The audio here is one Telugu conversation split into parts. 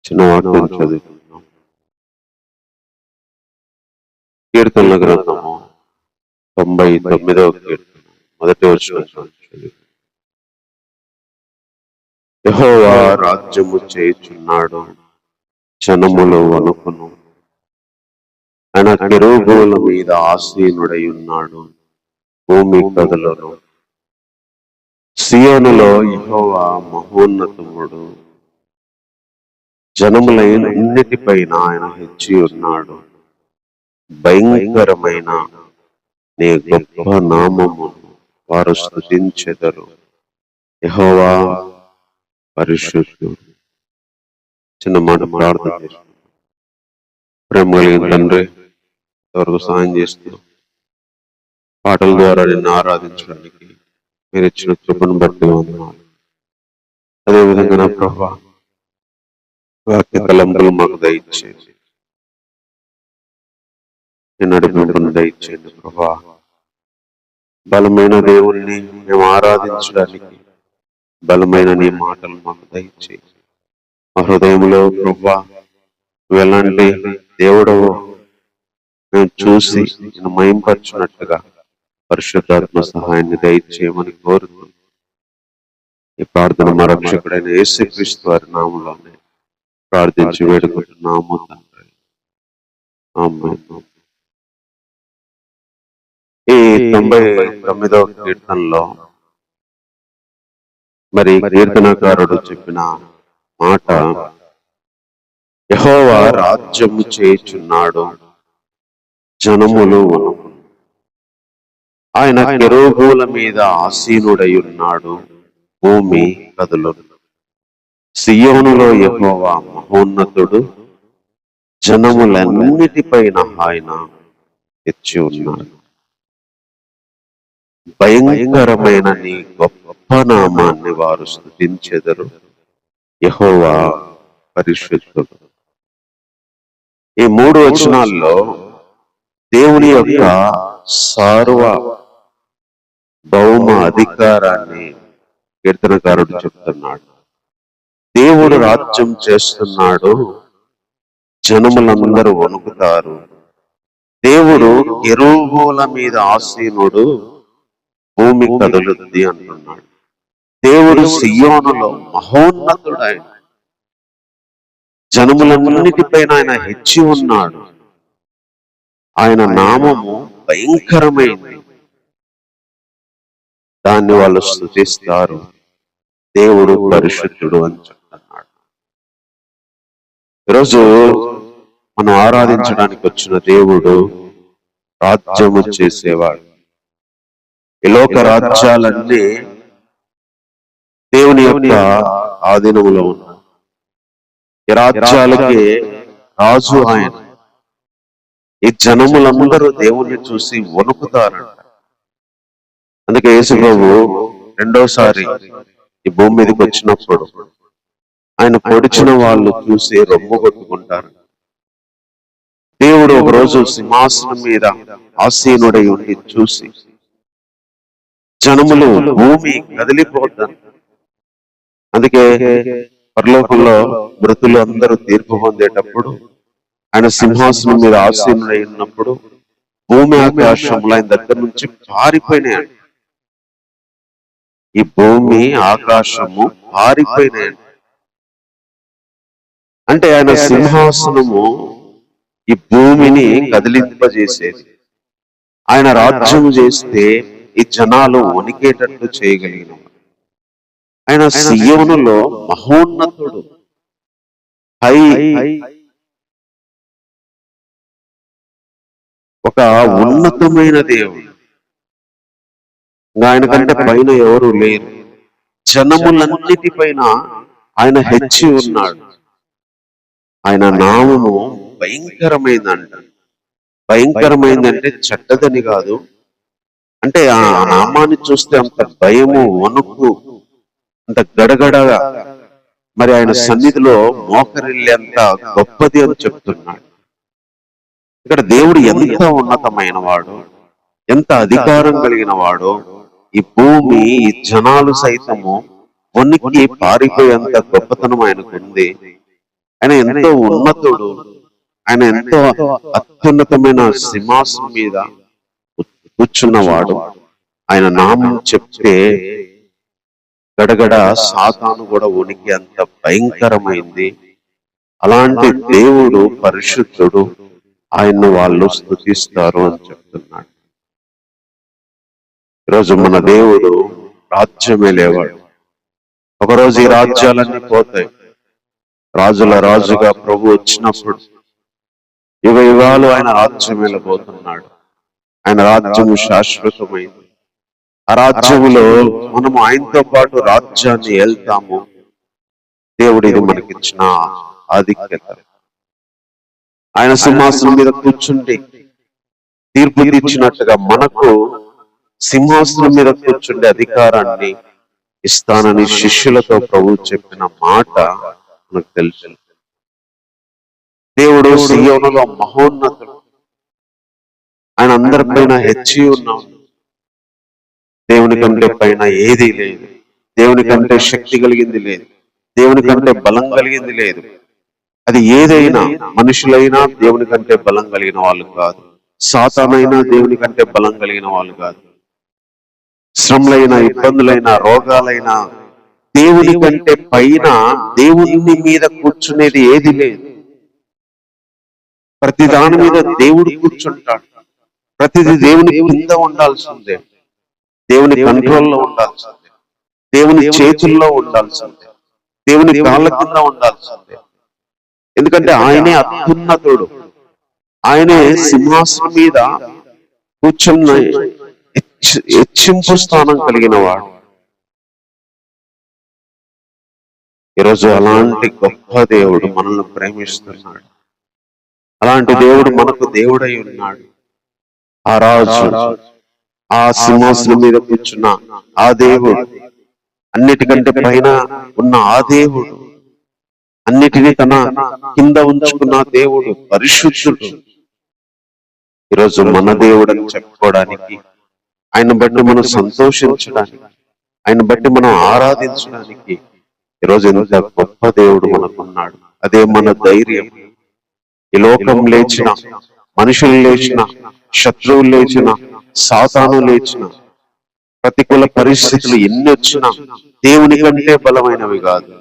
చిన్న వాక్యం చదువుకుంటున్నాం. కీర్తనల గ్రంథము 99వ కీర్తన మొదటి వచనం చదువు. యెహోవా రాజ్యము చేయుచున్నాడు, జనములు వణుకును. ఆయన కెరూబుల మీద ఆసీనుడై ఉన్నాడు, భూమి కదలను. సియోనులో యెహోవా మహోన్నతముడు, జనములన్నిటిపైన ఆయన హెచ్చి ఉన్నాడు. భయంకరమైన నీ గొప్ప నామమును వారు స్తుతించెదరు. యెహోవా పరిశుద్ధుడు. చిన్న మాట ప్రార్థన చేస్తున్నాం. ప్రేమ కలిగిన తండ్రి, ఎవరికి సాయం చేస్తూ పాటల ద్వారా నిన్ను ఆరాధించడానికి మీరు ఇచ్చిన కృపను బట్టి వందనాలు. అదేవిధంగా నా ప్రభా, వాక్య తలంపులు మాకు దయచేయండి, నడిపింపును దయచేయండి ప్రభా. బలమైన దేవుణ్ణి మేము ఆరాధించడానికి బలమైన నీ మాటలు మాకు దయచేయండి. మా హృదయంలో ప్రభా, నువ్వు ఎలాంటి దేవుడవో మేము చూసి నేను మయంపరచున్నట్టుగా పరిశుద్ధాత్మ సహాయాన్ని దయచేయమని కోరుతూ ఈ ప్రార్థన మా రక్షకుడైన యేసుక్రీస్తు వారి నామములోనే ప్రార్థించి వేడుకుంటున్నాము తండ్రి. ఆమేన్. ఈ 99వ కీర్తనలో మరి కీర్తనకారుడు చెప్పిన మాట, యెహోవా రాజ్యము చేయుచున్నాడు, జనములు వణుకును. ఆయన కెరూబుల మీద ఆసీనుడై ఉన్నాడు, భూమి కదలును. సియోనులో యెహోవా మహోన్నతుడు, జనములన్నిటిపైన ఆయన హెచ్చి ఉన్నాడు. భయంకరమైన నీ గొప్ప నామాన్ని వారు స్తుతించెదరు. యెహోవా పరిశుద్ధుడు. ఈ 3 వచనాల్లో దేవుని యొక్క సార్వ భౌమ అధికారాన్ని కీర్తనకారుడు చెప్తున్నాడు. దేవుడు రాజ్యం చేస్తున్నాడు, జనములందరూ వణుకుతారు. దేవుడు కెరూబుల మీద ఆసీనుడు, భూమి కదులుద్ది అంటున్నాడు. దేవుడు సియోనులో మహోన్నతుడు, ఆయన జనములన్నిటిపైన ఆయన హెచ్చి ఉన్నాడు. ఆయన నామము భయంకరమైంది, దాన్ని వాళ్ళు స్తుతిస్తారు. దేవుడు పరిశుద్ధుడు అని చెప్తున్నాడు. ఈరోజు మనం ఆరాధించడానికి వచ్చిన దేవుడు రాజ్యము చేసేవాడు. ఈ లోక రాజ్యాలన్నీ దేవుని యొక్క ఆధీనములో ఉన్నాయి. ఈ రాజ్యాలకి రాజు ఆయన. ఈ జనములందరూ దేవుణ్ణి చూసి వణుకుతారంట. అందుకే యేసు ప్రభు రెండోసారి ఈ భూమి మీదకి వచ్చినప్పుడు ఆయన పొడిచిన వాళ్ళు చూసి రొమ్ము కొట్టుకుంటారు. దేవుడు ఒక రోజు సింహాసనం మీద ఆసీనుడై ఉండి చూసి జనములు భూమి కదిలిపోతారు. అందుకే పరలోకంలో మృతులు అందరూ తీర్పు పొందేటప్పుడు ఆయన సింహాసనం మీద ఆసీనుడై ఉన్నప్పుడు భూమి ఆకాశములు ఆయన దగ్గర నుంచి పారిపోయినాయండి. ఈ భూమి ఆకాశము పారిపోయినాయండి. అంటే ఆయన సింహాసనము ఈ భూమిని కదిలింపజేసేది. ఆయన రాజ్యం చేస్తే ఈ జనాలు వణికేటట్టు చేయగలిగిన ఆయన సియోనులో మహోన్నతుడు, ఒక ఉన్నతమైన దేవుడు. ఆయన కంటే పైన ఎవరు లేరు. జనములన్నిటిపైన ఆయన హెచ్చి ఉన్నాడు. ఆయన నామము భయంకరమైందంట. భయంకరమైందంటే చెడ్డదని కాదు, అంటే ఆ నామాన్ని చూస్తే అంత భయము, వణుకు, అంత గడగడగా మరి ఆయన సన్నిధిలో మోకరిల్లేంత గొప్పది అని చెప్తున్నాడు. ఇక్కడ దేవుడు ఎంత ఉన్నతమైన వాడు, ఎంత అధికారం కలిగిన వాడో, ఈ భూమి ఈ జనాలు సైతము వణికి పారిపోయేంత గొప్పతనం ఆయనకు ఉంది. ఆయన ఎంతో ఉన్నతుడు. ఆయన ఎంతో అత్యున్నతమైన సింహాసనం మీద కూర్చున్నవాడు. ఆయన నామం చెప్తే గడగడ సాతాను కూడా ఉనికి అంత భయంకరమైంది. అలాంటి దేవుడు పరిశుద్ధుడు, ఆయన్ను వాళ్ళు స్తుతిస్తారు అని చెప్తున్నాడు. ఈరోజు మన దేవుడు రాజ్యమే లేవాడు. ఒకరోజు ఈ రాజ్యాలన్నీ పోతాయి. రాజుల రాజుగా ప్రభు వచ్చినప్పుడు యుగ యుగాలు ఆయన రాజ్యం వెళ్ళబోతున్నాడు. ఆయన రాజ్యము శాశ్వతమైంది. ఆ రాజ్యములో మనము ఆయనతో పాటు రాజ్యాన్ని వెళ్తాము. దేవుడు ఇది మనకిచ్చిన ఆధిక్యత. ఆయన సింహాసనం మీద కూర్చుండి తీర్పు తీర్చినట్టుగా మనకు సింహాసనం మీద కూర్చుండే అధికారాన్ని ఇస్తానని శిష్యులతో ప్రభు చెప్పిన మాట మనకు తెలుసు. దేవుడు సీయోనులో మహోన్నతుడు. ఆయన అందరిపైన హెచ్చి ఉన్నాడు. దేవుని కంటే పైన ఏదీ లేదు. దేవుని కంటే శక్తి కలిగింది లేదు. దేవుని కంటే బలం కలిగింది లేదు. అది ఏదైనా, మనుషులైనా దేవుని కంటే బలం కలిగిన వాళ్ళు కాదు. సాతానైనా దేవుని కంటే బలం కలిగిన వాళ్ళు కాదు. శ్రమలైన, ఇబ్బందులైన, రోగాలైనా దేవుని కంటే పైన దేవుని మీద కూర్చునేది ఏది లేదు. ప్రతి దాని మీద దేవుడు కూర్చుంటాడు. ప్రతిదీ దేవుని కింద ఉండాల్సిందే. దేవుని కంట్రోల్లో ఉండాల్సిందే. దేవుని చేతుల్లో ఉండాల్సిందే. దేవుని కాళ్ళ కింద ఉండాల్సిందే. ఎందుకంటే ఆయనే అత్యున్నతుడు. ఆయనే సింహాసనం మీద కూర్చున్న హెచ్చింపు స్థానం కలిగిన వాడు. ఈరోజు అలాంటి గొప్ప దేవుడు మనల్ని ప్రేమిస్తున్నాడు. అలాంటి దేవుడు మనకు దేవుడై ఉన్నాడు. ఆ రాజు, ఆ సింహాసనం మీద కూర్చున్న ఆ దేవుడు, అన్నిటికంటే పైన ఉన్న ఆ దేవుడు, అన్నిటినీ తన కింద ఉంచుకున్న దేవుడు పరిశుద్ధుడు. ఈరోజు మన దేవుడు అని చెప్పుకోవడానికి, ఆయన బట్టి మనం సంతోషించడానికి, ఆయన బట్టి మనం ఆరాధించడానికి ఈరోజు ఎంత గొప్ప దేవుడు మనకున్నాడు. అదే మన ధైర్యం. ఈ లోకం లేచిన, మనుషులు లేచిన, శత్రువులు లేచిన, సాతాను లేచిన, ప్రతికూల పరిస్థితులు ఎన్ని వచ్చినా దేవుని కంటే బలమైనవి కాదు.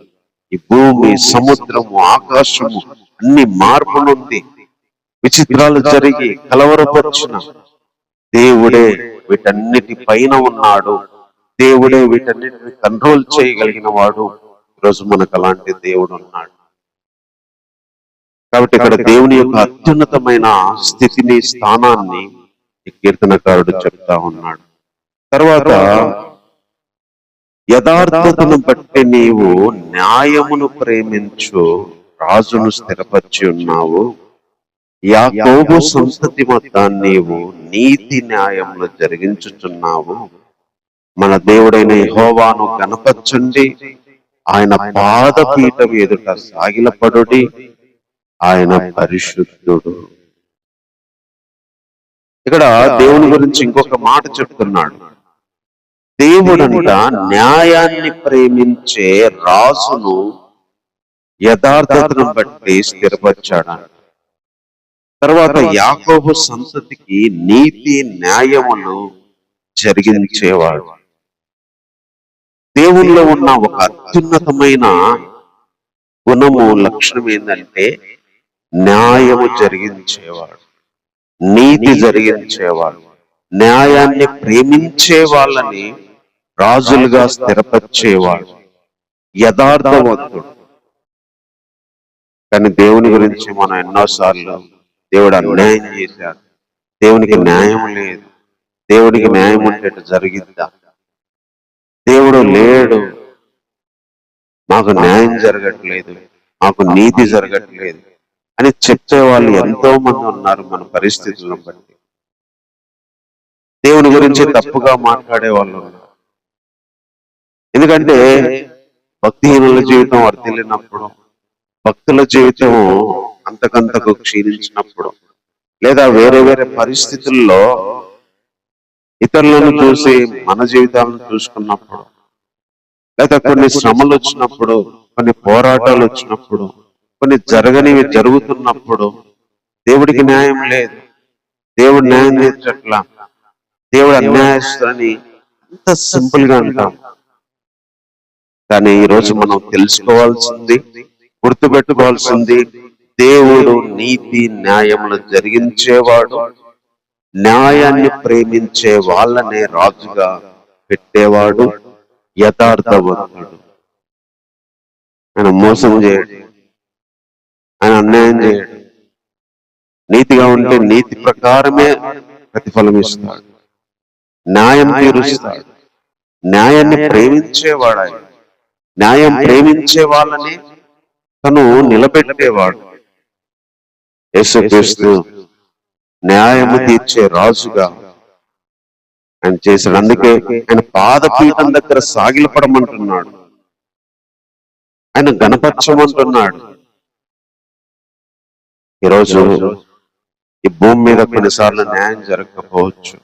ఈ భూమి, సముద్రము, ఆకాశము అన్ని మార్పు నుండి విచిత్రాలు జరిగి కలవరపరిచిన దేవుడే వీటన్నిటి పైన ఉన్నాడు. దేవుడే వీటన్నిటిని కంట్రోల్ చేయగలిగిన వాడు. ఈరోజు మనకు అలాంటి దేవుడు ఉన్నాడు. కాబట్టి ఇక్కడ దేవుని యొక్క అత్యున్నతమైన స్థితిని, స్థానాన్ని ఈ కీర్తనకారుడు చెప్తా ఉన్నాడు. తర్వాత యథార్థతను బట్టి నీవు న్యాయమును ప్రేమించు రాజును స్థిరపరిచి ఉన్నావు. యాకోబు సంతతి మొత్తం నీవు నీతి న్యాయములు జరిగించుచున్నావు. మన దేవుడైన యెహోవాను గణపరచండి. ఆయన పాదపీఠం ఎదుట సాగిలపడుడి. ఆయన పరిశుద్ధుడు. ఇక్కడ దేవుని గురించి ఇంకొక మాట చెప్తున్నాడు. దేవుడంట న్యాయాన్ని ప్రేమించే రాజును యథార్థతను బట్టి స్థిరపరిచాడంట. తర్వాత యాకోబు సంతతికి నీతి న్యాయములు జరిగించేవాడు. దేవుల్లో ఉన్న ఒక అత్యున్నతమైన గుణము, లక్షణం ఏంటంటే న్యాయము జరిగించేవాడు, నీతి జరిగించేవాడు, న్యాయాన్ని ప్రేమించే వాళ్ళని రాజులుగా స్థిరపరిచేవాడు, యథార్థవంతుడు. కానీ దేవుని గురించి మనం ఎన్నోసార్లు దేవుడు అన్యాయం చేశాడు, దేవునికి న్యాయం లేదు, దేవుడికి న్యాయం ఉంటే జరిగిద్దా, దేవుడు లేడు, మాకు న్యాయం జరగట్లేదు, మాకు నీతి జరగట్లేదు అని చెప్పే వాళ్ళు ఎంతో మంది ఉన్నారు మన పరిస్థితులను బట్టి. దేవుని గురించి తప్పుగా మాట్లాడే వాళ్ళు ఉన్నారు. ఎందుకంటే భక్తిహీనుల జీవితం వర్ధిల్లినప్పుడు, భక్తుల జీవితం అంతకంతకు క్షీణించినప్పుడు, లేదా వేరే వేరే పరిస్థితుల్లో ఇతరులను చూసి మన జీవితాలను చూసుకున్నప్పుడు, లేదా కొన్ని శ్రమలు వచ్చినప్పుడు, కొన్ని పోరాటాలు వచ్చినప్పుడు కొన్ని జరగనివి జరుగుతున్నప్పుడు దేవుడికి న్యాయం లేదు, దేవుడు న్యాయం తీర్చట్లా, దేవుడు అన్యాయస్తులని అంత సింపుల్ గా అంటాం. కానీ ఈరోజు మనం తెలుసుకోవాల్సింది, గుర్తుపెట్టుకోవాల్సింది, దేవుడు నీతి న్యాయములు జరిగించేవాడు, న్యాయాన్ని ప్రేమించే వాళ్ళనే రాజుగా పెట్టేవాడు, యథార్థవంతుడు. ఆయన మోసం చేయడు, ఆయన అన్యాయం చేయడు. నీతిగా ఉంటే నీతి ప్రకారమే ప్రతిఫలం ఇస్తాడు, న్యాయం తీరుస్తాడు. న్యాయాన్ని ప్రేమించేవాడు ఆయన, న్యాయం ప్రేమించే వాళ్ళని తను నిలబెట్టేవాడు. యేసుక్రీస్తు న్యాయము తీర్చే రాజుగా ఆయన చేశాడు. అందుకే ఆయన పాదపీఠం దగ్గర సాగిలపడమంటున్నాడు, ఆయన గణపరచమంటున్నాడు. ఈరోజు ఈ భూమి మీద కొన్నిసార్లు న్యాయం జరగకపోవచ్చు.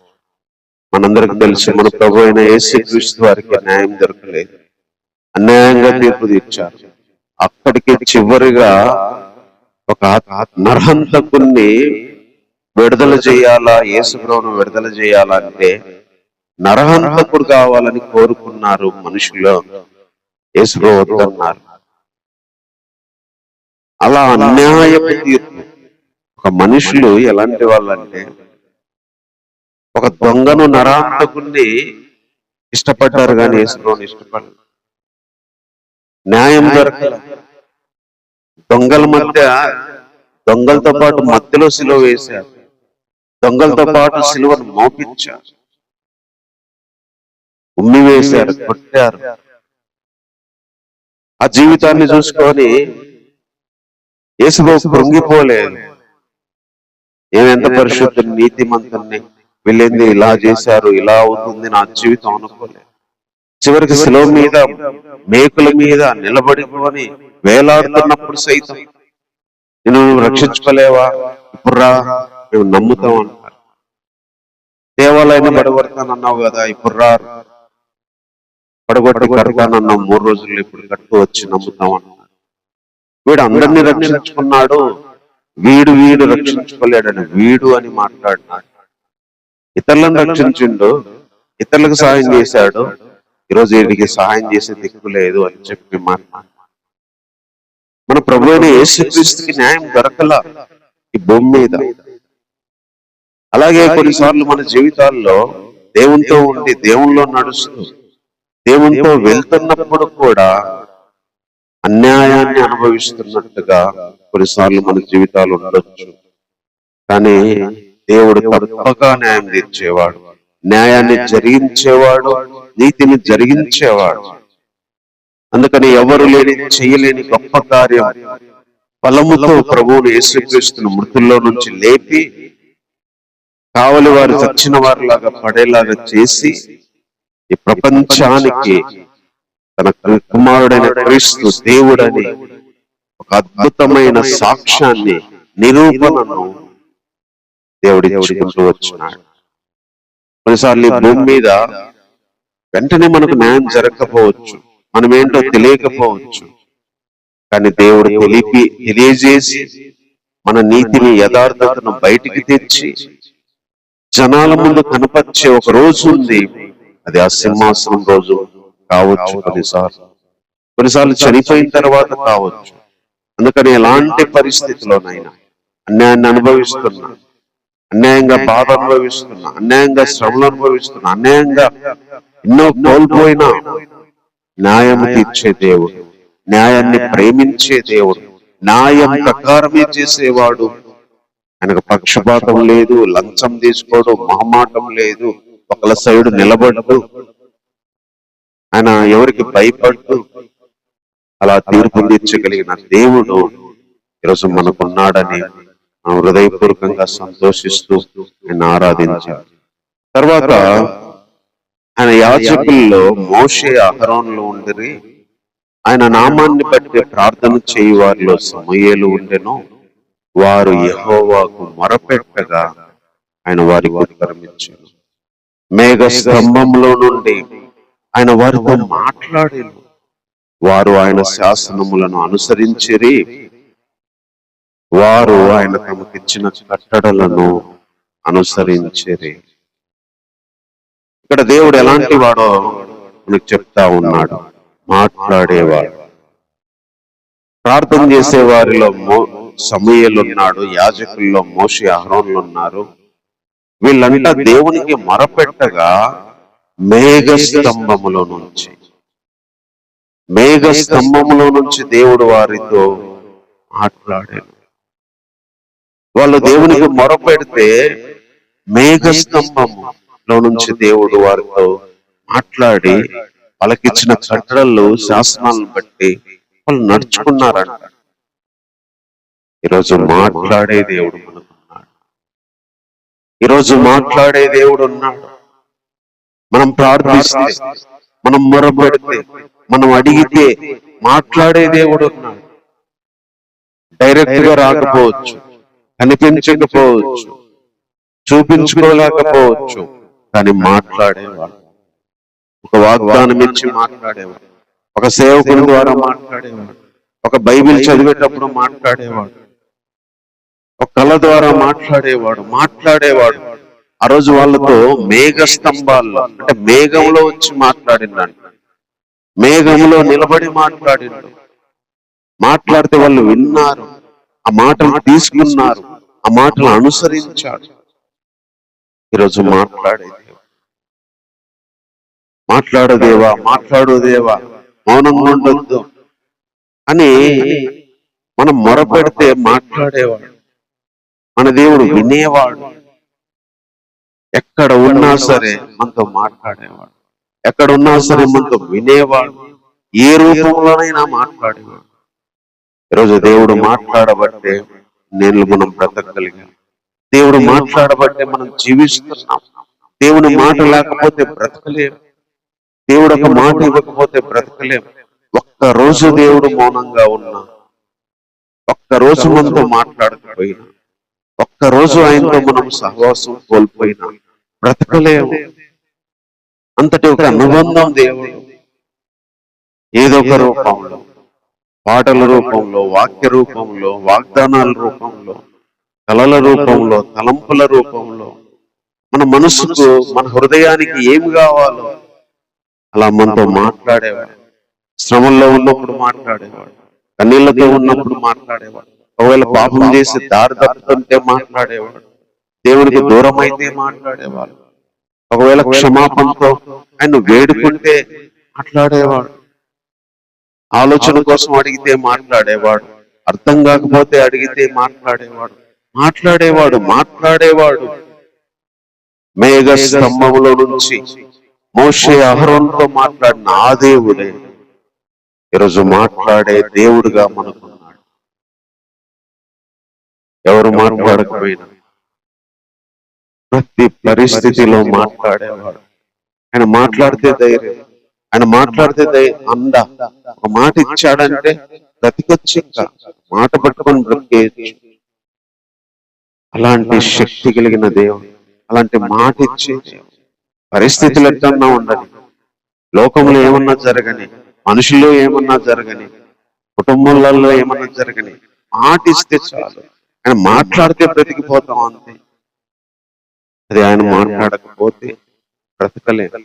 మనందరికి తెలుసు, మన ప్రభు అయిన యేసుక్రీస్తు వారికి న్యాయం దొరకలేదు, అన్యాయంగా తీర్పు తీర్చారు. అక్కడికి చివరిగా ఒక నరహంతకుణ్ణి విడుదల చేయాలా, యేసుప్రభును విడుదల చేయాలంటే నరహంతకుడు కావాలని కోరుకున్నారు మనుషులు. యేసుప్రభు వద్దన్నారు. అలా అన్యాయపు తీర్పు. ఒక మనుషులు ఎలాంటి వాళ్ళంటే, ఒక దొంగను నరహంతకుణ్ణి ఇష్టపడ్డారు కానీ యేసుప్రభుని ఇష్టపడ్డారు. న్యాయం దొరకల. దొంగల మధ్య, దొంగలతో పాటు మధ్యలో సిలువ వేశారు, దొంగలతో పాటు సిలువను మోపించారు, ఉమ్మి వేశారు, కొట్టారు. ఆ జీవితాన్ని చూసుకొని యేసుప్రభు కృంగిపోలేదు. ఎంత పరిశుద్ధుని, నీతిమంతుని, వీళ్ళేంది ఇలా చేశారు, ఇలా అవుతుంది నా జీవితం అనుకోలేదు. చివరికి శిలువ మీద, మేకుల మీద నిలబడుకొని వేలాడుతున్నప్పుడు సైతం, నువ్వు రక్షించుకోలేవా, ఇప్పుడు రా, మేము నమ్ముతాం అంటారు. దేవాలయాన్ని పడగొడతానన్నావు కదా, ఇప్పుడు రా, పడగొట్టి కడతానన్నావు 3 రోజుల్లో, ఇప్పుడు కట్టు వచ్చి నమ్ముతాం అన్నారు. వీడు అందరినీ రక్షించుకున్నాడు, వీడు రక్షించుకోలేడని వీడు అని మాట్లాడినాడు. ఇతరులను రక్షించిండు, ఇతరులకు సహాయం చేశాడు, ఈరోజు వీడికి సహాయం చేసే దిక్కు లేదు అని చెప్పి మాట్లాడు. మన ప్రభు అయిన యేసుక్రీస్తుకి న్యాయం దొరకల ఈ భూమి మీద. అలాగే కొన్నిసార్లు మన జీవితాల్లో దేవునితో ఉండి, దేవునిలో నడుస్తూ, దేవునితో వెళ్తున్నప్పుడు కూడా అన్యాయాన్ని అనుభవిస్తున్నట్టుగా కొన్నిసార్లు మన జీవితాలు ఉండొచ్చు. కానీ దేవుడు తప్పక న్యాయం తీర్చేవాడు, న్యాయాన్ని జరిగించేవాడు, నీతిని జరిగించేవాడు. అందుకని ఎవరు లేని, చేయలేని గొప్ప కార్యం బలముతో ప్రభువును యేసుక్రీస్తును మృతుల్లో నుంచి లేపి, కావలి వారు చచ్చిన వారిలాగా పడేలాగా చేసి, ఈ ప్రపంచానికి తన కుమారుడైన క్రీస్తు దేవుడని ఒక అద్భుతమైన సాక్ష్యాన్ని, నిరూపణను దేవుడి ఇచ్చుకుంటూ వచ్చినాడు. కొన్నిసార్లు ఈ భూమి మీద వెంటనే మనకు న్యాయం జరగకపోవచ్చు, మనమేంటో తెలియకపోవచ్చు. కానీ దేవుడు తెలియజేసి మన నీతిని, యథార్థతను బయటికి తెచ్చి జనాల ముందు కనపరిచే ఒక రోజు ఉంది. అది ఆ సింహాసనం రోజు కావచ్చు, కొన్నిసార్లు చనిపోయిన తర్వాత కావచ్చు. అందుకని ఎలాంటి పరిస్థితిలోనైనా అన్యాయాన్ని అనుభవిస్తున్నా, అన్యాయంగా బాధ అనుభవిస్తున్నా, అన్యాయంగా శ్రమలు అనుభవిస్తున్నా, అన్యాయంగా ఎన్నో కోల్పోయినా న్యాయం తీర్చే దేవుడు, న్యాయాన్ని ప్రేమించే దేవుడు, న్యాయం ప్రకారమే చేసేవాడు. ఆయనకు పక్షపాతం లేదు, లంచం తీసుకోడు, మొహమాటం లేదు, ఒకళ్ళ సైడు నిలబడదు, ఆయన ఎవరికి భయపడుతూ అలా తీర్పు తీర్చగలిగిన దేవుడు ఈరోజు మనకున్నాడని హృదయపూర్వకంగా సంతోషిస్తూ ఆయన ఆరాధించాడు. తర్వాత ఆయన యాజకుల్లో మోషే, అహరోనులు ఉండిరి. ఆయన నామాన్ని బట్టి ప్రార్థన చేయు వారిలో సమూయేలు ఉండెను. వారు యెహోవాకు మొరపెట్టగా ఆయన వారికి ఉత్తరం ఇచ్చారు. మేఘ స్తంభంలో నుండి ఆయన వారితో మాట్లాడేను. వారు ఆయన శాసనములను అనుసరించిరి. వారు ఆయన తమకిచ్చిన కట్టడలను అనుసరించిరి. ఇక్కడ దేవుడు ఎలాంటి వాడో మనకు చెప్తా ఉన్నాడు. మాట్లాడేవాడు. ప్రార్థన చేసే వారిలో సమూయేలు ఉన్నాడు, యాజకుల్లో మోషే, అహరోన్లు ఉన్నారు. వీళ్ళంతా దేవునికి మొరపెట్టగా మేఘ స్తంభములో నుంచి దేవుడు వారితో మాట్లాడాడు. వాళ్ళు దేవునికి మొరపెడితే మేఘ స్తంభంలో నుంచి దేవుడు వారితో మాట్లాడి వాళ్ళకిచ్చిన కట్టడలు, శాసనాలను బట్టి వాళ్ళు నడుచుకున్నారంట. ఈరోజు మాట్లాడే దేవుడు మనకున్నాడు. ఈరోజు మాట్లాడే దేవుడు ఉన్నాడు. మనం ప్రార్థిస్తే, మనం మొరపెడితే, మనం అడిగితే మాట్లాడే దేవుడు ఉన్నాడు. డైరెక్ట్ గా రాకపోవచ్చు, కనిపించకపోవచ్చు, చూపించుకోలేకపోవచ్చు, కానీ మాట్లాడేవాడు. ఒక వాగ్దానం ఇచ్చి మాట్లాడేవాడు, ఒక సేవకుని ద్వారా మాట్లాడేవాడు, ఒక బైబిల్ చదివేటప్పుడు మాట్లాడేవాడు, ఒక కళ ద్వారా మాట్లాడేవాడు. ఆ రోజు వాళ్ళతో మేఘ స్తంభాల్లో, అంటే మేఘంలో వచ్చి మాట్లాడిందంట. మేఘంలో నిలబడి మాట్లాడితే వాళ్ళు విన్నారు, ఆ మాటలు తీసుకున్నారు, ఆ మాటలు అనుసరించాడు. ఈరోజు మాట్లాడు దేవా, మౌనంగా ఉండొద్దు అని మనం మొరపెడితే మాట్లాడేవాడు. మన దేవుడు వినేవాడు. ఎక్కడ ఉన్నా సరే మనతో మాట్లాడేవాడు. ఎక్కడ ఉన్నా సరే మనతో వినేవాడు. ఏ రూపంలోనైనా మాట్లాడేవాడు. ఈరోజు దేవుడు మాట్లాడబట్టే మనం బ్రతకగలిగాం. దేవుడు మాట్లాడబట్టే మనం జీవిస్తున్నాం. దేవుని మాట లేకపోతే బ్రతకలేము. దేవుడు ఒక మాట ఇవ్వకపోతే బ్రతకలేము. ఒక్కరోజు దేవుడు మౌనంగా ఉన్నా, ఒక్కరోజు మనతో మాట్లాడకపోయినా, ఒక్కరోజు ఆయనతో మనం సహవాసం కోల్పోయినా బ్రతకలేము. అంతటి ఒక అనుబంధం దేవుడు ఏదో ఒక రూపంలో, పాటల రూపంలో, వాక్య రూపంలో, వాగ్దానాల రూపంలో, కళల రూపంలో, తలంపుల రూపంలో, మన మనసుకు, మన హృదయానికి ఏమి కావాలో అలా మనతో మాట్లాడేవాడు. శ్రమంలో ఉన్నప్పుడు మాట్లాడేవాడు, కన్నీళ్లతో ఉన్నప్పుడు మాట్లాడేవాడు, ఒకవేళ పాపం చేసి దారి తప్పుతుంటే మాట్లాడేవాడు, దేవునికి దూరం అయితే మాట్లాడేవాడు, ఒకవేళ క్షమాపణతో ఆయన వేడుకుంటే మాట్లాడేవాడు, ఆలోచన కోసం అడిగితే మాట్లాడేవాడు, అర్థం కాకపోతే అడిగితే మాట్లాడేవాడు. మేఘ స్తంభంలో నుంచి మోషే, అహరోనుతో మాట్లాడిన ఆ దేవుడే ఈరోజు మాట్లాడే దేవుడుగా మనకున్నాడు. ఎవరు మాట్లాడకపోయినా ప్రతి పరిస్థితిలో మాట్లాడేవాడు. ఆయన మాట్లాడితే ధైర్యం, ఆయన మాట్లాడితే అండ. ఒక మాట ఇచ్చాడంటే బ్రతికొచ్చి మాట పట్టుకొని బ్రతికేయచ్చు. అలాంటి శక్తి కలిగిన దేవుడు, అలాంటి మాట ఇచ్చి పరిస్థితులు ఎట్లన్నా ఉండని, లోకంలో ఏమన్నా జరగని, మనుషుల్లో ఏమన్నా జరగని, కుటుంబాలలో ఏమన్నా జరగని, మాట ఇస్తే చాలు. ఆయన మాట్లాడితే బ్రతికిపోతాం అంతే. అది ఆయన మాట్లాడకపోతే బ్రతకలేదు.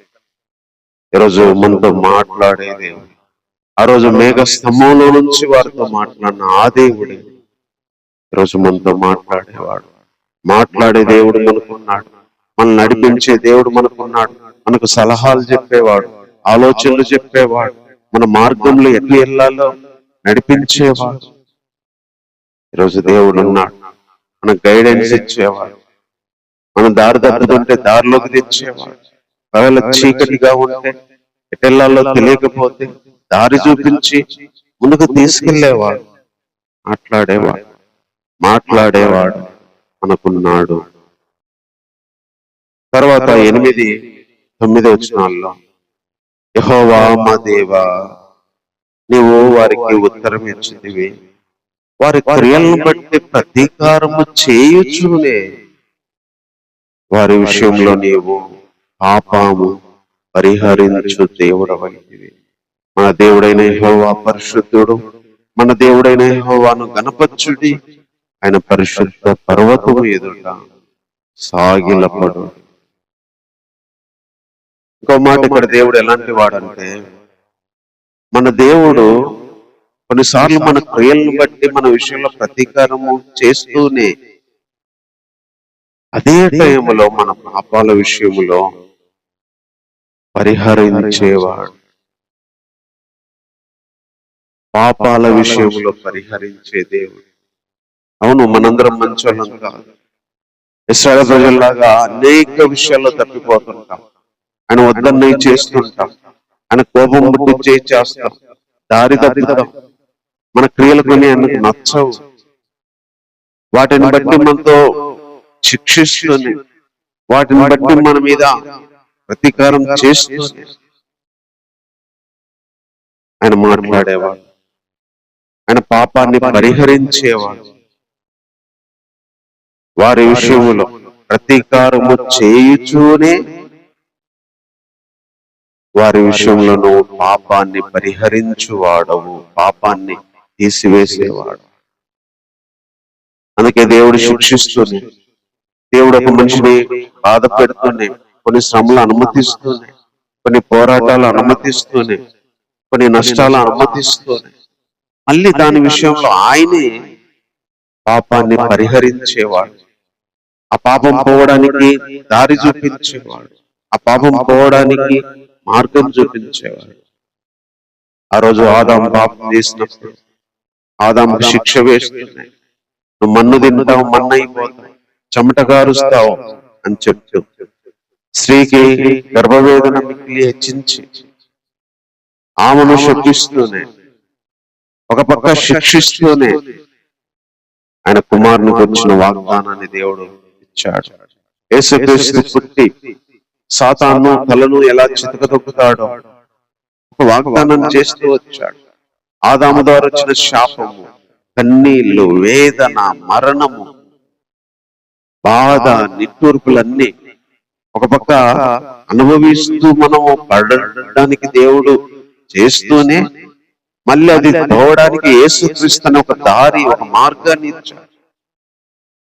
ఈరోజు మనతో మాట్లాడేది, ఆ రోజు మేఘ స్తంభంలో నుంచి వారితో మాట్లాడిన ఆ దేవుడే ఈరోజు మనతో మాట్లాడేవాడు. మాట్లాడే దేవుడు మనకున్నాడు. మనం నడిపించే దేవుడు మనకున్నాడు. మనకు సలహాలు చెప్పేవాడు, ఆలోచనలు చెప్పేవాడు, మన మార్గంలో ఎట్లా వెళ్ళాలో నడిపించేవాడు. ఈరోజు దేవుడు ఉన్నాడు. మనకు గైడెన్స్ ఇచ్చేవాడు, మనం దారి తప్పుతుంటే దారిలోకి తెచ్చేవాడు, ఒకవేళ చీకటిగా ఉంటే ఎటెళ్లాలో తెలియకపోతే దారి చూపించి ముందుకు తీసుకెళ్లేవాడు, మాట్లాడేవాడు మనకున్నాడు. తర్వాత 8, 9 వచనాల్లో, యెహోవా మా దేవా, నీవు వారికి ఉత్తరం ఇచ్చితివి, వారి క్రియలను బట్టి ప్రతీకారము చేయుచునే, వారి విషయంలో నీవు పాపము పరిహరించు దేవుడవైతివి. మన దేవుడైన యెహోవా పరిశుద్ధుడు. మన దేవుడైన యెహోవాను గణపరచుడి, ఆయన పరిశుద్ధ పర్వతము ఎదుట సాగిలపడు. ఇంకో మాట ఇక్కడ దేవుడు ఎలాంటి వాడంటే, మన దేవుడు కొన్నిసార్లు మన క్రియలను బట్టి మన విషయంలో ప్రతీకారము చేస్తూనే అదే టైంలో మన పాపాల విషయంలో పరిహరించేవాడు. పాపాల విషయంలో పరిహరించే దేవుడు. అవును, మనందరం మంచోళ్ళం కాదు. ఇశ్రాయేలు ప్రజల్లాగా అనేక విషయాల్లో తప్పిపోతుంటాం. ఆయన వద్దన్నవి చేస్తుంటాం. ఆయన కోపం పుట్టి చేస్తాం, దారి తప్పుతాం. మన క్రియలు కొని ఆయనకు నచ్చవు. వాటిని బట్టి మనతో శిక్షిస్తూనే, వాటిని బట్టి మన మీద ప్రతీకారం చేస్తూనే ఆయన మాట్లాడేవాడు. ఆయన పాపాన్ని పరిహరించేవాడు. వారి విషయంలో ప్రతీకారము చేయుచూనే వారి విషయంలో నువ్వు పాపాన్ని పరిహరించువాడవు, పాపాన్ని తీసివేసేవాడు. అందుకే దేవుడు శిక్షిస్తూనే, దేవుడు ఒక మనిషిని బాధ పెడుతూనే, కొన్ని శ్రమలు అనుమతిస్తూనే, కొన్ని పోరాటాలు అనుమతిస్తూనే, కొన్ని నష్టాలు అనుమతిస్తూనే మళ్ళీ దాని విషయంలో ఆయనే పాపాన్ని పరిహరించేవాడు. ఆ పాపం పోవడానికి దారి చూపించేవాడు. ఆ పాపం పోవడానికి మార్గం చూపించేవాడు. ఆ రోజు ఆదాం పాపం చేసినప్పుడు ఆదాంకు శిక్ష వేస్తున్నాయి. నువ్వు మన్ను తింటావు, మన్ను అయిపోతావు, చెమట కారుస్తావు అని చెప్తూ స్త్రీకి గర్భవేదన మిక్కిలి హెచ్చించి ఆమెను శపిస్తూనే, ఒక పక్క శిక్షిస్తూనే ఆయన కుమారునికి వచ్చిన వాగ్దానాన్ని దేవుడు ఇచ్చాడు. యేసుక్రీస్తు పుట్టి సాతాను తలను ఎలా చితకదొక్కుతాడో ఒక వాగ్దానం చేస్తూ వచ్చాడు. ఆదాము ద్వారా వచ్చిన శాపము, కన్నీళ్లు, వేదన, మరణము, బాధ, నిట్టూర్పులన్నీ ఒక పక్క అనుభవిస్తూ మనము పడడానికి దేవుడు చేస్తూనే మళ్ళీ అది పోవడానికి యేసుక్రీస్తు అనే ఒక దారి, ఒక మార్గాన్ని ఇచ్చాడు.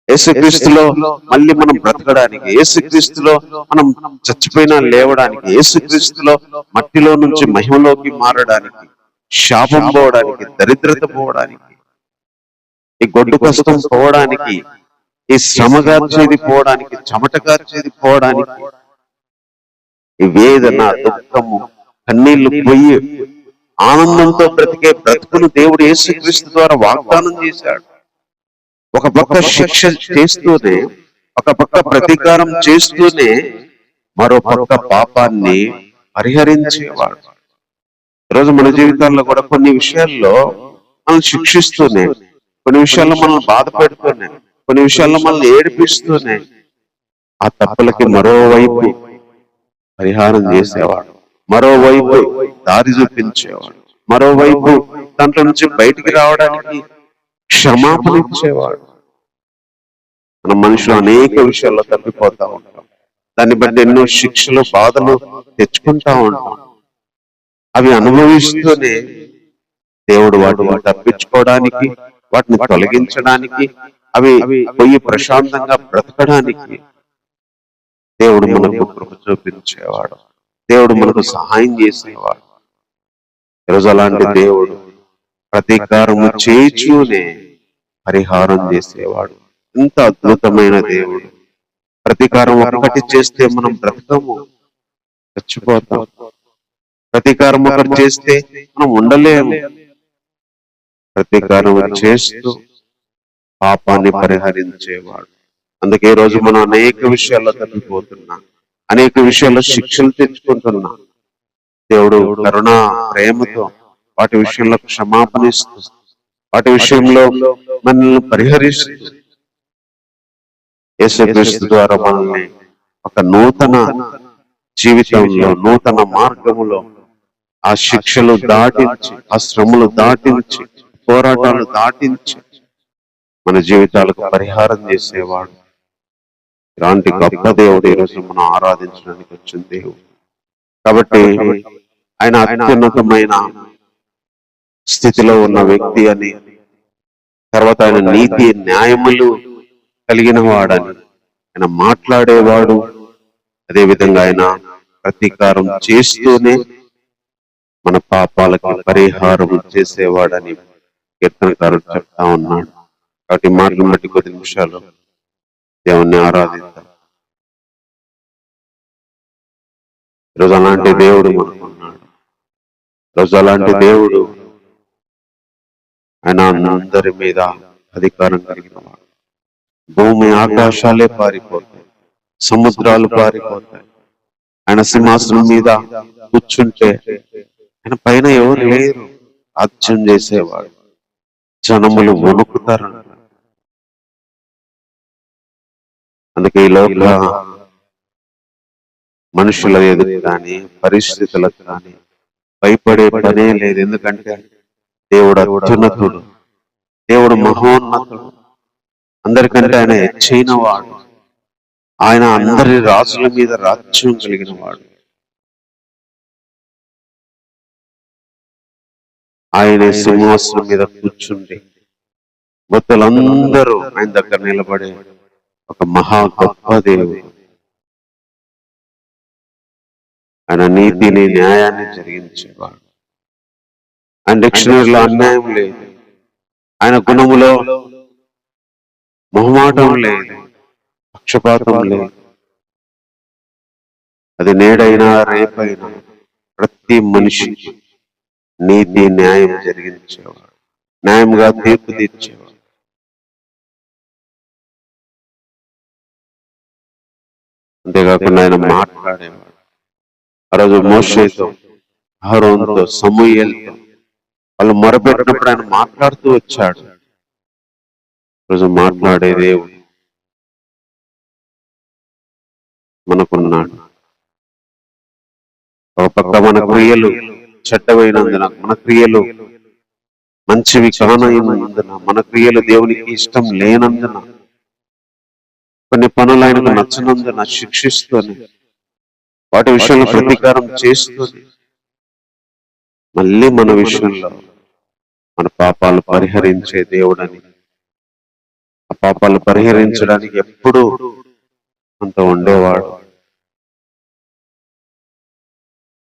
యేసుక్రీస్తులో మళ్ళీ మనం బ్రతకడానికి, యేసుక్రీస్తులో మనం చచ్చిపోయినా లేవడానికి, యేసుక్రీస్తులో మట్టిలో నుంచి మహిమలోకి మారడానికి, శాపం పోవడానికి, దరిద్రత పోవడానికి, ఈ గొడ్డు కష్టం పోవడానికి, ఈ శ్రమ గార్చేది పోవడానికి, చెమట గార్చేది పోవడానికి, ఈ వేదన, దుఃఖము, కన్నీళ్లు పోయి ఆనందంతో బ్రతికే బ్రతుకును దేవుడు యేసుక్రీస్తు ద్వారా వాగ్దానం చేశాడు. ఒక పక్క శిక్ష చేస్తూనే, ఒక పక్క ప్రతీకారం చేస్తూనే, మరో పక్క పాపాన్ని పరిహరించేవాడు. ఈరోజు మన జీవితాల్లో కూడా కొన్ని విషయాల్లో మనం శిక్షిస్తూనే, కొన్ని విషయాల్లో మనల్ని బాధ పెడుతూనే, కొన్ని విషయాల్లో మనల్ని ఏడిపిస్తూనే ఆ తప్పులకి మరోవైపు పరిహారం చేసేవాడు, మరోవైపు దారి చూపించేవాడు, మరోవైపు దాంట్లో నుంచి బయటికి రావడానికి క్షమాపణ ఇచ్చేవాడు. మన మనుషులు అనేక విషయాల్లో తప్పిపోతా ఉంటాం. దాన్ని బట్టి ఎన్నో శిక్షలు, బాధలు తెచ్చుకుంటా ఉంటాం. అవి అనుభవిస్తూనే దేవుడు వాటిని తప్పించుకోవడానికి, వాటిని తొలగించడానికి, అవి పోయి ప్రశాంతంగా బ్రతకడానికి దేవుడు మనకు కృప చూపించేవాడు. దేవుడు మనకు సహాయం చేసేవాడు. ఈరోజు అలాంటి దేవుడు ప్రతీకారము చేయుచూనే పరిహారం చేసేవాడు. ఎంత అద్భుతమైన దేవుడు! ప్రతీకారం ఒకటి చేస్తే మనం బ్రతకము, చచ్చిపోతాం. ప్రతీకారం ఒకటి చేస్తే మనం ఉండలేము. ప్రతీకారం చేస్తూ పాపాన్ని పరిహరించేవాడు. అందుకే ఈ రోజు మనం అనేక విషయాల్లో తప్పిపోతున్నాం, అనేక విషయాల్లో శిక్షలు తెచ్చుకుంటున్నాం. దేవుడు కరుణ, ప్రేమతో వాటి విషయంలో క్షమాపణ ఇస్తూ, వాటి విషయంలో మనల్ని పరిహరిస్తూ, యేసుక్రీస్తు ద్వారా మనల్ని ఒక నూతన జీవితంలో, నూతన మార్గములో ఆ శిక్షలు దాటించి, ఆ శ్రమలు దాటించి, పోరాటాలు దాటించి మన జీవితాలకు పరిహారం చేసేవాడు. ఇలాంటి గొప్ప దేవుడు ఈరోజు మనం ఆరాధించడానికి వచ్చిన దేవుడు. కాబట్టి ఆయన అత్యున్నతమైన స్థితిలో ఉన్న వ్యక్తి అని తర్వాత ఆయన నీతి న్యాయములు కలిగిన వాడని, ఆయన మాట్లాడేవాడు, అదేవిధంగా ఆయన ప్రతీకారం చేస్తూనే మన పాపాలకు పరిహారం చేసేవాడని కీర్తనకారుడు చెప్తా ఉన్నాడు. కాబట్టి మాటలను బట్టి కొద్ది నిమిషాలు దేవుణ్ణి ఆరాధిద్దాం. ఈరోజు అలాంటి దేవుడు మనకున్నాడు. ఈరోజు అలాంటి దేవుడు, ఆయన అందరి మీద అధికారం కలిగిన వాడు. భూమి ఆకాశాలే పారిపోతాయి, సముద్రాలు పారిపోతాయి. ఆయన సింహాసనం మీద కూర్చుంటే ఆయన పైన ఎవరు లేరు. రాజ్యం చేసేవాడు, జనములు వణుకుతారంట. అందుకే ఈ లోక మనుషుల ఎదురు కానీ పరిస్థితులకు కానీ భయపడే పనే లేదు. ఎందుకంటే దేవుడు అత్యున్నతుడు, దేవుడు మహోన్నతుడు, అందరికంటే ఆయన హెచ్చైన వాడు. ఆయన అందరి రాజుల మీద రాజ్యం కలిగిన వాడు. ఆయన సింహాసనం మీద కూర్చుండి భక్తులందరూ ఆయన దగ్గర నిలబడే ఒక మహా గొప్ప దేవుడు. ఆయన నీతిని న్యాయాన్ని జరిగించేవాడు. ఆయన డిక్షనరీలో అన్యాయం లేదు, ఆయన గుణములో మొహమాటం లేదు, పక్షపాతం లేదు. అది నేడైనా రేపైనా ప్రతి మనిషికి నీతి న్యాయం జరిగించేవాడు, న్యాయంగా తీర్పు తీర్చేవాడు. అంతేకాకుండా ఆయన మాట్లాడేవాడు. ఆ రోజు మోషేతో, అహరోనుతో, సమూయేలుతో వాళ్ళు మొరపెట్టినప్పుడు ఆయన మాట్లాడుతూ వచ్చాడు. రోజు మాట్లాడే దేవుడు మనకున్నాడు. ఒక పక్క మన క్రియలు చెడ్డమైనందున, మన క్రియలు మంచివి కానైనందున, మన క్రియలు దేవునికి ఇష్టం లేనందున, కొన్ని పనులు ఆయనకు నచ్చనందున శిక్షిస్తూనే, వాటి విషయంలో ప్రతీకారం చేస్తూనే, మళ్ళీ మన విషయంలో మన పాపాలు పరిహరించే దేవుడని, ఆ పాపాలు పరిహరించడానికి ఎప్పుడూ అంత ఉండేవాడు.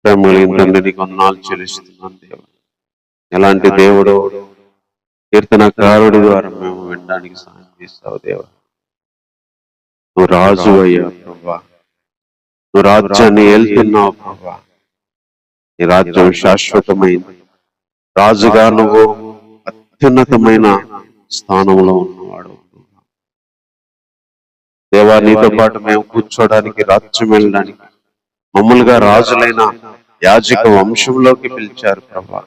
నీకు వందనాలు చెల్లిస్తున్నాను దేవుడు. ఎలాంటి దేవుడు, కీర్తనకారుడి ద్వారా మేము వినడానికి సహాయం చేస్తావు దేవుడు. నువ్వు రాజు అయ్యా ప్రభా, నువ్వు రాజ్యాన్ని ఏళ్తున్నావు ప్రభా. నీ రాజ్యం శాశ్వతమైంది. రాజుగా నువ్వు అత్యున్నతమైన స్థానంలో ఉన్నవాడు దేవా. నీతో పాటు మేము కూర్చోడానికి, రాజ్యం వెళ్ళడానికి మమ్మల్గా రాజులైన యాజక వంశంలోకి పిలిచారు ప్రభా,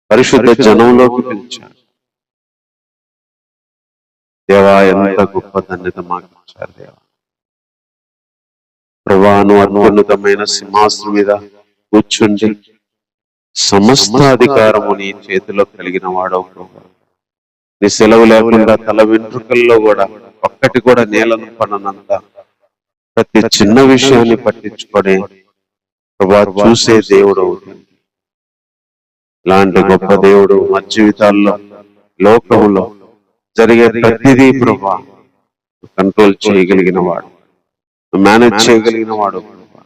పరిశుద్ధ జనంలోకి పిలిచారు దేవా. ఎంత గొప్ప ధన్యత మాకు ఇచ్చారు దేవా. ప్రభా, నువ్వు అత్యున్నతమైన సింహాసనం మీద కూర్చుండి సమస్త అధికారము నీ చేతిలో కలిగిన వాడవు ప్రభా. నీ సెలవు లేకుండా తల వెంట్రుకల్లో కూడా ఒక్కటి కూడా నేలను పడనంత ప్రతి చిన్న విషయాన్ని పట్టించుకొని ప్రభా చూసే దేవుడు అవుతుంది. ఇలాంటి గొప్ప దేవుడు మా జీవితాల్లో, లోకంలో జరిగే ప్రతిదీ ప్రభా కంట్రోల్ చేయగలిగిన వాడు, మేనేజ్ చేయగలిగిన వాడు ప్రభా.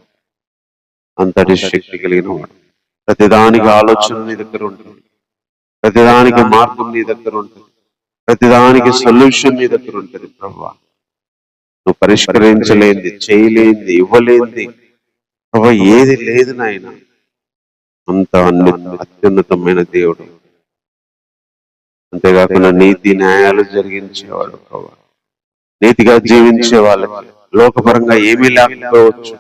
అంతటి శక్తి కలిగిన వాడు. ప్రతిదానికి ఆలోచన నీ దగ్గర ఉంటుంది, ప్రతిదానికి మార్గం నీ దగ్గర ఉంటుంది, ప్రతిదానికి సొల్యూషన్ నీ దగ్గర ఉంటుంది ప్రభా. నువ్వు పరిష్కరించలేంది, చేయలేంది, ఇవ్వలేంది ప్రభా ఏది లేదు నాయన. అంత అత్యున్నతమైన దేవుడు. అంతేకాకుండా నీతి న్యాయాలు జరిగించేవాడు ప్రభా. నీతిగా జీవించే వాళ్ళకి లోకపరంగా ఏమీ లేకపోవచ్చు,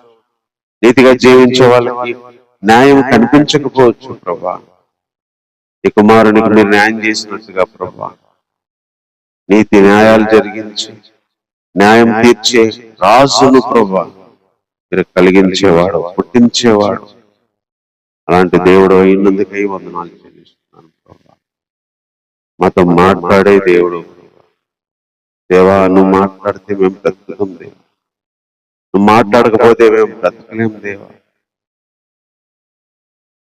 నీతిగా జీవించే వాళ్ళకి న్యాయం కనిపించకపోవచ్చు ప్రభా. నీ కుమారునికి మీరు న్యాయం చేసినట్టుగా ప్రభా నీతి న్యాయాలు జరిగించి న్యాయం తీర్చే రాజును ప్రభా మీరు కలిగించేవాడు, పుట్టించేవాడు. అలాంటి దేవుడు అయినందుకై వందనాలు చెల్లిస్తున్నాను ప్రభా. మాతో మాట్లాడే దేవుడు దేవా. నువ్వు మాట్లాడితే మేము బ్రతుకుతాం దేవా, నువ్వు మాట్లాడకపోతే మేము బ్రతకలేం దేవా.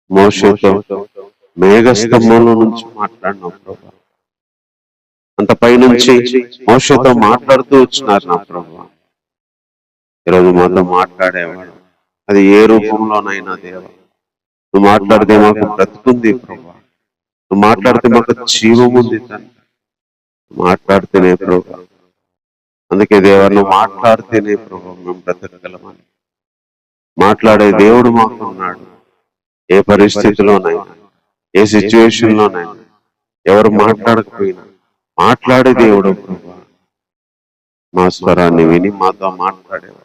మోషేతో మేఘస్తంభంలో నుంచి మాట్లాడినావు ప్రభా. అంత పైనుంచి మోషేతో మాట్లాడుతూ వచ్చినారు నా ప్రభు. ఈరోజు మాతో మాట్లాడేవాడు, అది ఏ రూపంలోనైనా దేవ, నువ్వు మాట్లాడితే మాకు బ్రతుకుంది ప్రభు, నువ్వు మాట్లాడితే మాకు జీవం ఉంది తండ్రి, మాట్లాడితేనే ప్రభు. అందుకే దేవా, నువ్వు మాట్లాడితేనే ప్రభు మేము బ్రతకగలమని. మాట్లాడే దేవుడు మాకు ఉన్నాడు. ఏ పరిస్థితిలోనైనా, ఏ సిచ్యువేషన్లోనైనా, ఎవరు మాట్లాడకపోయినా మాట్లాడే దేవుడు ప్రభు. మా స్వరాన్ని విని మాతో మాట్లాడేవాడు.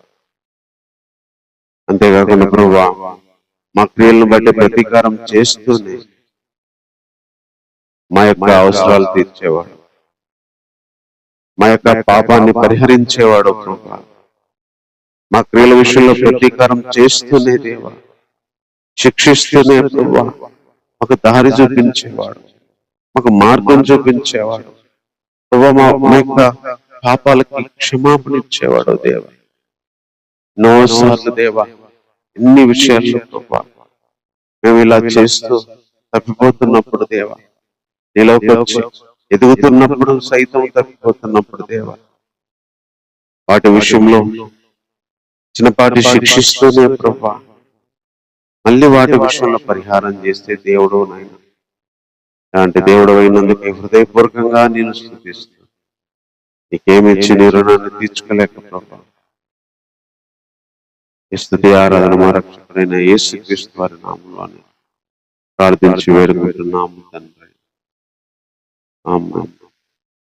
అంతేకాకుండా ప్రభు, మా క్రియలను బట్టి ప్రతీకారం చేస్తూనే మా యొక్క అవసరాలు తీర్చేవాడు, మా యొక్క పాపాన్ని పరిహరించేవాడు ప్రభు. మా క్రియల విషయంలో ప్రతీకారం చేస్తూనే దేవా, శిక్షిస్తూనే ప్రభు మాకు దారి చూపించేవాడు, మాకు మార్గం చూపించేవాడు ప్రభు. మా యొక్క పాపాలకి క్షమాపణ ఇచ్చేవాడు దేవ. ఎన్నోసార్లు దేవా, ఎన్ని విషయాల్లో ప్రభు మేము ఇలా చేస్తూ తప్పిపోతున్నప్పుడు దేవా, నీలోకి వచ్చి ఎదుగుతున్నప్పుడు సైతం తప్పిపోతున్నప్పుడు దేవా, వాటి విషయంలో చిన్నపాటి శిక్షిస్తూనే ప్రభు మళ్ళీ వాటి విషయంలో పరిహారం చేస్తే దేవుడు నాయన, అలాంటి దేవుడు అయినందుకు హృదయపూర్వకంగా నేను స్తుతిస్తూ, నీకేమిచ్చి నీ రుణాన్ని తీర్చుకోలేక ప్రభు. ఈ స్తుతి ఆరాధన మా రక్షకుడైన యేసుక్రీస్తు వారి నామములోనే ప్రార్థించి వేడుకుంటున్నాము తండ్రి. ఆమేన్.